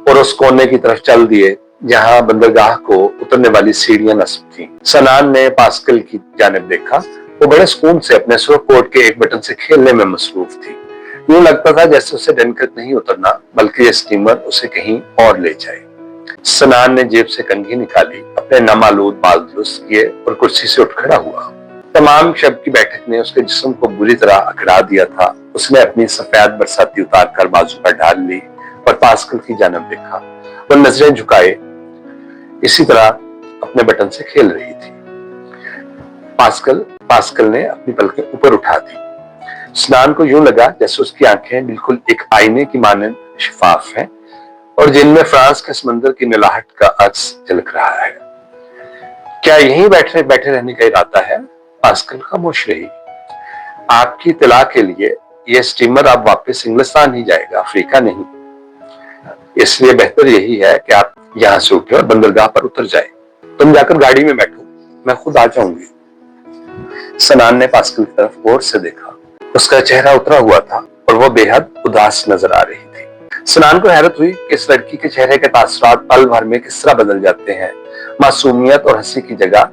और उस कोने की तरफ चल दिए जहां बंदरगाह को उतरने वाली सीढ़ियां नस्ब थी। सनान ने पास्कल की जानिब देखा। वो बड़े सुकून से अपने सुर्ख कोट के एक बटन से खेलने में मसरूफ थी। यूं लगता था जैसे उसे डनकर्क नहीं उतरना, बल्कि ये स्टीमर उसे कहीं और ले जाए। सनान ने जेब से कंघी निकाली, अपने नामालूद बाल दुरुस्त किए और कुर्सी से उठ खड़ा हुआ। तमाम शब की बैठक ने उसके जिस्म को बुरी तरह अकड़ा दिया था। उसने अपनी सफेद बरसाती उतार कर बाजू पर डाल ली और पास्कल की जानिब देखा। वो नजरें झुकाए इसी तरह अपने बटन से खेल रही थी। पास्कल ने अपनी पलकें ऊपर उठा दी। सनान को यूं लगा जैसे उसकी आंखें बिल्कुल एक आईने की मानंद शफाफ हैं और जिनमें फ्रांस के समंदर की नीलाहट का अक्स झलक रहा है। क्या यहीं बैठे रहने का इरादा है? पास्कल खामोश रही। आपकी इत्तला के लिए यह स्टीमर अब वापस इंग्लिस्तान ही जाएगा, अफ्रीका नहीं। इसलिए बेहतर यही है कि आप यहां से उठे और बंदरगाह पर उतर जाए। तुम जाकर गाड़ी में बैठो, मैं खुद आ जाऊंगी। सनान ने पास्कल की तरफ गौर से देखा। उसका चेहरा उतरा हुआ था और वो बेहद उदास नजर आ रही थी। सनान को हैरत हुई कि इस लड़की के चेहरे के तासरात पल भर में किस तरह बदल जाते हैं। मासूमियत और हंसी की जगह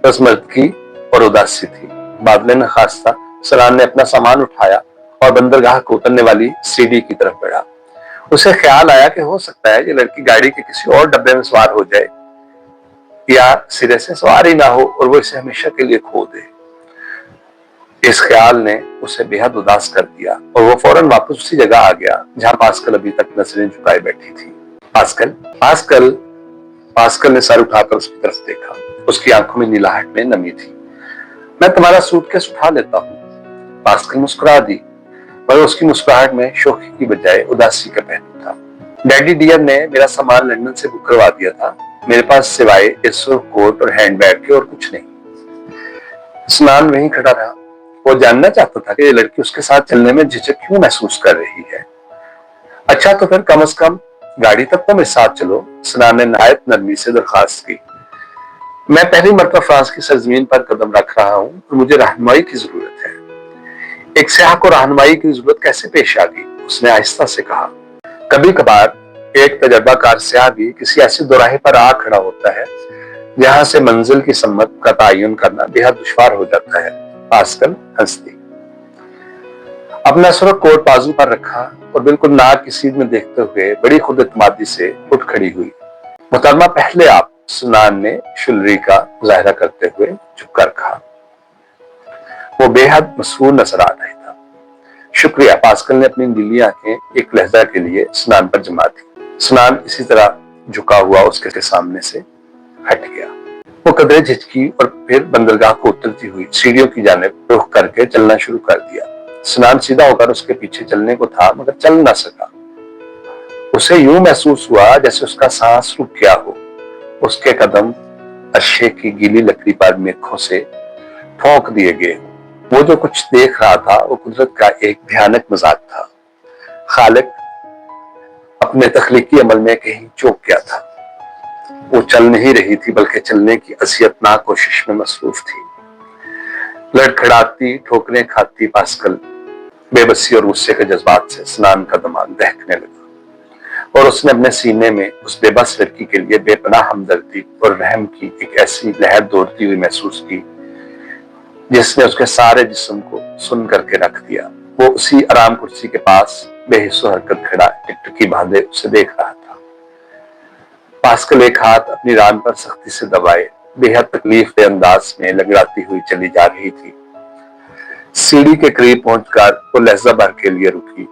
रज़मर्दगी और उदासी थी। बादले न खास्ता सनान ने अपना सामान उठाया और बंदरगाह को उतरने वाली सीढ़ी की तरफ बढ़ा। उसे ख्याल आया कि हो सकता है ये लड़की गाड़ी के किसी और डब्बे में सवार हो जाए या सिरे से सवार ही ना हो और वो इसे हमेशा के लिए खो दे। इस ख्याल ने उसे बेहद उदास कर दिया और वो फौरन वापस उसी जगह आ गया जहां पास्कल अभी तक नजरें झुकाए बैठी थी। पास्कल ने सर उठाकर उसकी तरफ देखा। उसकी आंखों में नीलाहट में नमी थी। मैं तुम्हारा सूटकेस उठा लेता हूँ। पास्कल मुस्कुरा दी, पर उसकी मुस्कुराहट में शोखी की बजाय उदासी का पहलू था। डैडी डियर ने मेरा सामान लंदन से बुक करवा दिया था। मेरे पास सिवाय इस सुर्ख कोट और हैंडबैग के और कुछ नहीं। सनान वहीं खड़ा रहा। वो जानना चाहता था कि ये लड़की उसके साथ चलने में झिझक क्यों महसूस कर रही है। अच्छा तो फिर कम से कम गाड़ी तक तो मेरे साथ चलो, सनान ने नहायत नरमी से दरखास्त की। मैं पहली मरतबा फ्रांस की सरजमीन पर कदम रख रहा हूँ और मुझे रहनुमाई की जरूरत है। एक सयाह को रहनुमाई की जरूरत कैसे पेश आ गई? उसने आहिस्ता से कहा। कभी कभार एक तजर्बाकार सयाह भी किसी ऐसे दोराहे पर आ खड़ा होता है जहां से मंजिल की सम्मत का तयन करना बेहद दुश्वार हो जाता है। पास्कल हंस दी, अपना सुर्ख कोट बाजू पर रखा और बिल्कुल नाक की सीध में देखते हुए बड़ी खुद एतमादी से उठ खड़ी हुई। मोहतरमा पहले आप, सनान ने शुलरी का मुजाहरा करते हुए झुककर कहा। वो बेहद मसरूर नजर आ रहा था। शुक्रिया। पास्कल ने अपनी नीली आंखें एक लहजा के लिए सनान पर जमा दी। सनान इसी तरह झुका हुआ उसके सामने से हट गया। वो कदरे झिझकी और फिर बंदरगाह को उतरती हुई सीढ़ियों की जानिब रुख करके चलना शुरू कर दिया। सनान सीधा होकर उसके पीछे चलने को था, मगर चल ना सका। उसे यूं महसूस हुआ जैसे उसका सांस रुक गया हो। उसके कदम अर्शे की गीली लकड़ी पर मेखों से ठोक दिए गए। वो जो कुछ देख रहा था वो कुदरत का एक भयानक मजाक था। खालिक अपने तख्लीकी अमल में कहीं चूक गया था। वो चल नहीं रही थी, बल्कि चलने की असियतनाक कोशिश में मसरूफ थी। लड़खड़ाती, ठोकरें खाती पास्कल बेबसी और गुस्से के जज्बात से सनान का दिमाग दहकने लगा और उसने अपने सीने में उस बेबस लड़की के लिए बेपनाह हमदर्दी और रहम की एक ऐसी लहर दौड़ती हुई महसूस की जिसने उसके सारे जिस्म को सुन करके रख दिया। वो उसी आराम कुर्सी के पास बेहिस्सो हरकत खड़ा टिकटकी बांधे उसे देख रहा था। पास्कल एक हाथ अपनी रान पर सख्ती से दबाए बेहद तकलीफ दे अंदाज में लगड़ाती हुई चली जा रही थी। सीढ़ी के करीब पहुंचकर वो लहजा भर के लिए रुकी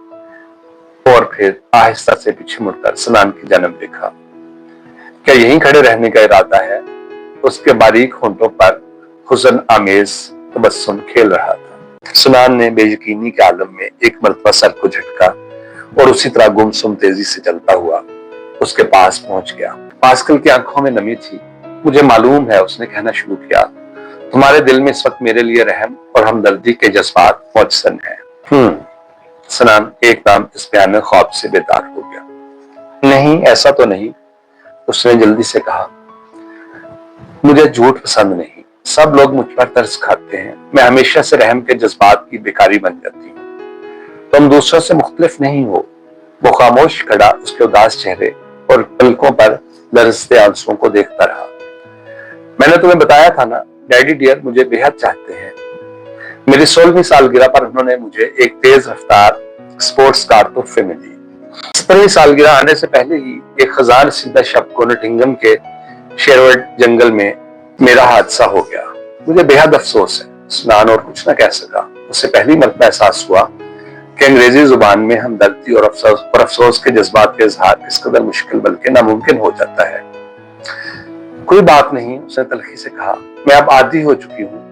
और फिर आहिस्ता से पीछे मुड़कर सनान की जानिब देखा। क्या यहीं खड़े रहने का इरादा है? उसके बारीक होंठों पर हुज़्न आमेज तबस्सुम खेल रहा था। سنان نے بے یقینی کے عالم میں ایک مرتبہ سر کو جھٹکا اور اسی طرح گمسم تیزی سے چلتا ہوا اس کے پاس پہنچ گیا۔ پاسکل کی آنکھوں میں نمی تھی۔ مجھے معلوم ہے، اس نے کہنا شروع کیا، تمہارے دل میں اس وقت میرے لیے رحم اور ہمدردی کے جذبات موجزن ہیں۔ سنان ایک دم اس بیان خواب سے بیدار ہو گیا۔ نہیں، ایسا تو نہیں، اس نے جلدی سے کہا، مجھے جھوٹ پسند نہیں، سب لوگ مجھ پر ترس کھاتے ہیں، میں ہمیشہ سے رحم کے جذبات کی بیکاری بن جاتی ہوں۔ تم دوسروں سے مختلف نہیں ہو۔ وہ خاموش کھڑا اس کے اداس چہرے اور پلکوں پر لرزتے آنسوؤں کو دیکھتا رہا۔ میں نے تمہیں بتایا تھا نا، ڈیڈی ڈیئر مجھے بے حد چاہتے ہیں۔ میری 16ویں سالگرہ پر انہوں نے مجھے ایک تیز رفتار سپورٹس کار تحفے میں دی۔ 17ویں سالگرہ آنے سے پہلے ہی ایک خزاں رسیدہ شب کو نٹنگم کے شیروڈ جنگل میں میرا حادثہ ہو گیا۔ مجھے بے حد افسوس ہے۔ سنان اور کچھ نہ کہہ سکا۔ اسے پہلی مرتبہ احساس ہوا کہ انگریزی زبان میں ہمدردی اور افسوس کے جذبات کا اظہار کس قدر مشکل بلکہ ناممکن ہو جاتا ہے۔ کوئی بات نہیں، اس نے تلخی سے کہا، میں اب عادی ہو چکی ہوں۔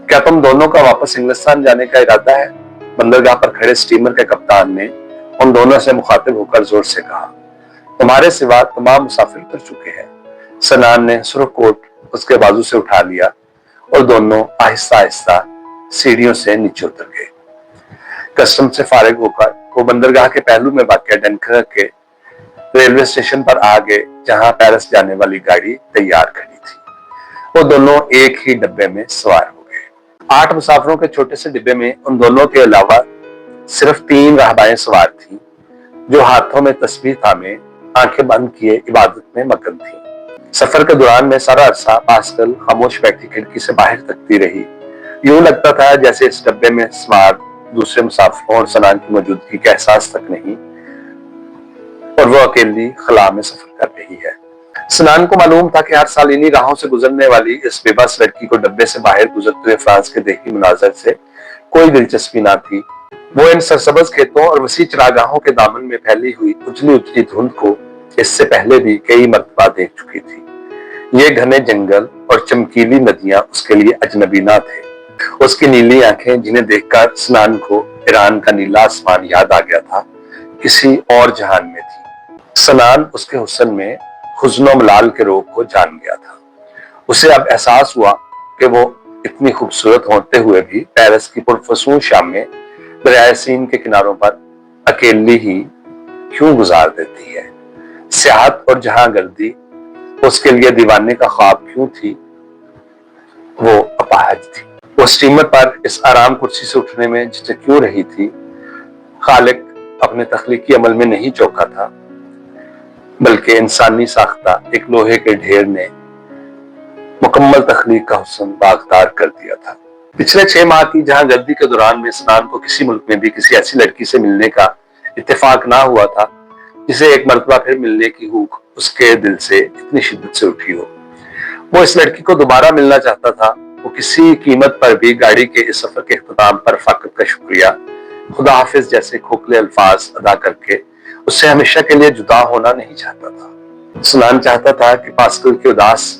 کیا تم دونوں کا واپس انگلستان جانے کا ارادہ ہے؟ بندرگاہ پر کھڑے اسٹیمر کے کپتان نے ان دونوں سے مخاطب ہو کر زور سے کہا، تمہارے سوا تمام مسافر اتر چکے ہیں۔ سنان نے سرخ کوٹ اس کے بازو سے اٹھا لیا اور دونوں آہستہ آہستہ سیڑھیوں سے نیچے اتر گئے۔ کسٹم سے فارغ ہو کر وہ بندرگاہ کے پہلو میں واقع ڈنکرک کے ریلوے اسٹیشن پر آ گئے، جہاں پیرس جانے والی گاڑی تیار کھڑی تھی۔ وہ دونوں ایک ہی ڈبے میں سوار ہو گئے۔ 8 مسافروں کے چھوٹے سے ڈبے میں ان دونوں کے علاوہ صرف 3 راہبائیں سوار تھیں، جو ہاتھوں میں تسبیح تھامے آنکھیں بند کیے عبادت میں مگن تھیں۔ سفر کے دوران میں سارا عرصہ پاسکل خاموش بیٹھی کھڑکی سے باہر تکتی رہی۔ یوں لگتا تھا جیسے اس ڈبے میں سوار دوسرے مسافروں اور سنان کی موجودگی کا احساس تک نہیں اور وہ اکیلی خلا میں سفر کر رہی ہے۔ سنان کو معلوم تھا کہ ہر سال انہی راہوں سے گزرنے والی اس بے بس لڑکی کو ڈبے سے باہر گزرتے ہوئے فرانس کے دیہی مناظر سے کوئی دلچسپی نہ تھی۔ وہ ان سرسبز کھیتوں اور وسیع چراگاہوں کے دامن میں پھیلی ہوئی اجلی اجلی دھند کو اس سے پہلے بھی کئی مرتبہ دیکھ چکی تھی۔ یہ گھنے جنگل اور چمکیلی ندیاں اس کے لیے اجنبی نہ تھے۔ اس کی نیلی آنکھیں، جنہیں دیکھ کر سنان کو ایران کا نیلا آسمان یاد آ گیا تھا، کسی اور جہان میں تھی۔ سنان اس کے حسن میں حزن و ملال کے روگ کو جان گیا تھا۔ اسے اب احساس ہوا کہ وہ اتنی خوبصورت ہوتے ہوئے بھی پیرس کی پرفسون شام میں دریائے سین کے کناروں پر اکیلی ہی کیوں گزار دیتی ہے۔ سیاحت اور جہاں گردی اس کے لیے دیوانے کا خواب کیوں تھی؟ وہ اپاہج تھی۔ وہ اسٹیمر پر اس آرام کرسی سے اٹھنے میں جھجک کیوں رہی تھی؟ خالق اپنے تخلیقی عمل میں نہیں چوکا تھا، بلکہ انسانی ساختہ ایک لوہے کے ڈھیر نے مکمل تخلیق کا حسن باغدار کر دیا تھا۔ پچھلے 6 ماہ کی جہاں گردی کے دوران میں سنان کو کسی ملک میں بھی کسی ایسی لڑکی سے ملنے کا اتفاق نہ ہوا تھا جسے ایک مرتبہ پھر ملنے کی ہوک اس کے دل سے اتنی شدت سے اٹھی ہو۔ وہ اس لڑکی کو دوبارہ ملنا چاہتا تھا۔ وہ کسی قیمت پر بھی گاڑی کے اس سفر کے اختتام پر رفاقت کا شکریہ، خدا حافظ جیسے کھوکھلے الفاظ ادا کر کے اس سے ہمیشہ کے لیے جدا ہونا نہیں چاہتا تھا۔ سنان چاہتا تھا کہ پاسکل کی اداس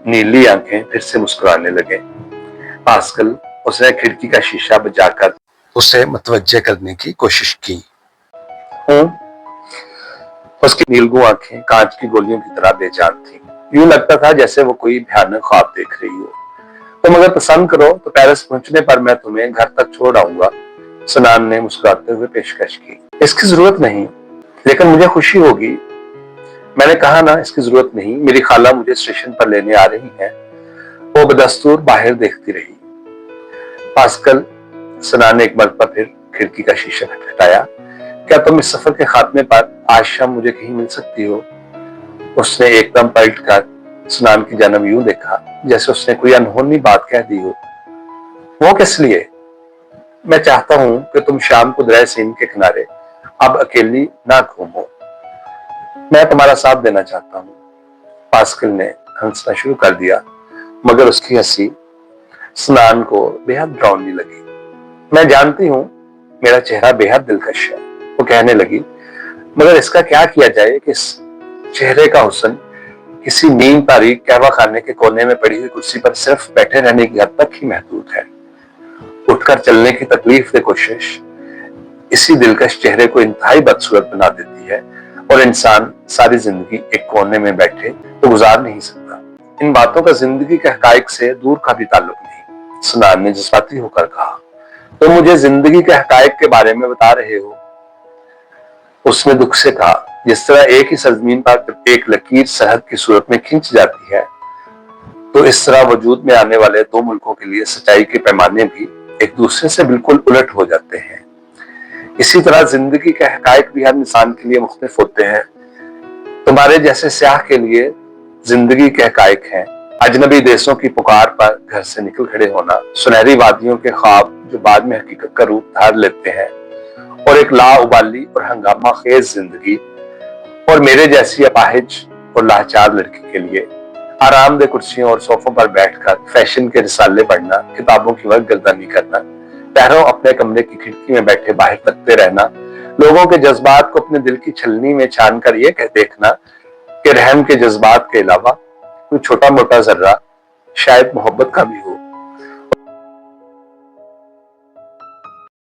نیلی آنکھیں پھر سے مسکرانے لگیں۔ پاسکل، اس نے کھڑکی کا شیشہ بجا کر اسے متوجہ کرنے کی کوشش کی۔ اس کی نیلگوں آنکھیں کانچ کی گولیوں کی طرح بے جان تھیں۔ یوں لگتا تھا جیسے وہ کوئی بھیانک خواب دیکھ رہی ہو۔ تم اگر پسند کرو تو پیرس پہنچنے پر میں تمہیں گھر تک چھوڑ آؤں گا، سنان نے مسکراتے ہوئے پیشکش کی۔ اس کی ضرورت نہیں، لیکن مجھے خوشی ہوگی۔ میں نے کہا نا، اس کی ضرورت نہیں، میری خالہ مجھے اسٹیشن پر لینے آ رہی ہیں۔ وہ بدستور باہر دیکھتی رہی۔ پاسکل، سنان نے ایک مرتبہ پھر کھڑکی کا شیشہ کھٹکھٹایا، کیا تم اس سفر کے خاتمے پر آج شام مجھے کہیں مل سکتی ہو؟ اس نے ایک دم پلٹ کر سنان کی جانب یوں دیکھا جیسے اس نے کوئی انہونی بات کہہ دی ہو۔ وہ کس لیے؟ میں چاہتا ہوں کہ تم شام کو دریائے سین کے کنارے اب اکیلی نہ گھومو۔ میں تمہارا ساتھ دینا چاہتا ہوں۔ پاسکل نے ہنسنا شروع کر دیا، مگر اس کی ہنسی سنان کو بے حد ڈراؤنی لگی۔ میں جانتی ہوں میرا چہرہ بے حد دلکش ہے، وہ کہنے لگی، مگر اس کا کیا کیا جائے کہ اس چہرے کا حسن کسی نیم تاریک قہوہ خانے کے کونے میں پڑی ہوئی کرسی پر صرف بیٹھے رہنے کی حد تک ہی محدود ہے۔ उठकर चलने की तकलीफ दे कोशिश इसी दिलकश चेहरे को इंतहाई बदसूरत बना देती है और इंसान सारी जिंदगी एक कोने में बैठे तो गुजार नहीं सकता। इन बातों का जिंदगी के हकाइक से दूर का भी ताल्लुक नहीं। सनान ने जज्बाती होकर कहा, तो मुझे जिंदगी के हकाइक के बारे में बता रहे हो? उसने दुख से कहा, जिस तरह एक ही सरजमीन पर एक लकीर सरहद की सूरत में खींच जाती है, तो इस तरह वजूद में आने वाले दो मुल्कों के लिए सच्चाई के पैमाने भी एक दूसरे से बिल्कुल उलट हो जाते हैं। इसी तरह जिंदगी के हकाइक भी हर इंसान के लिए मुख्तलिफ होते हैं। तुम्हारे जैसे स्याह के लिए जिंदगी के हकाइक हैं अजनबी देशों की पुकार पर घर से निकल खड़े होना, सुनहरी वादियों के ख्वाब जो बाद में हकीकत का रूप धार लेते हैं, और एक लाउबाली और हंगामा खेज जिंदगी। और मेरे जैसी अपाहिज और लाचार लड़की के लिए आरामदेह कुर्सियों और सोफों पर बैठकर फैशन के रिसाले पढ़ना, किताबों की वक्त गर्दानी करना, पैरों अपने कमरे की खिड़की में बैठे बाहर तकते रहना, लोगों के जज्बात को अपने दिल की छलनी में छान कर ये कह देखना कि रहम के जज्बात के अलावा कोई छोटा मोटा जर्रा शायद मोहब्बत का भी हो।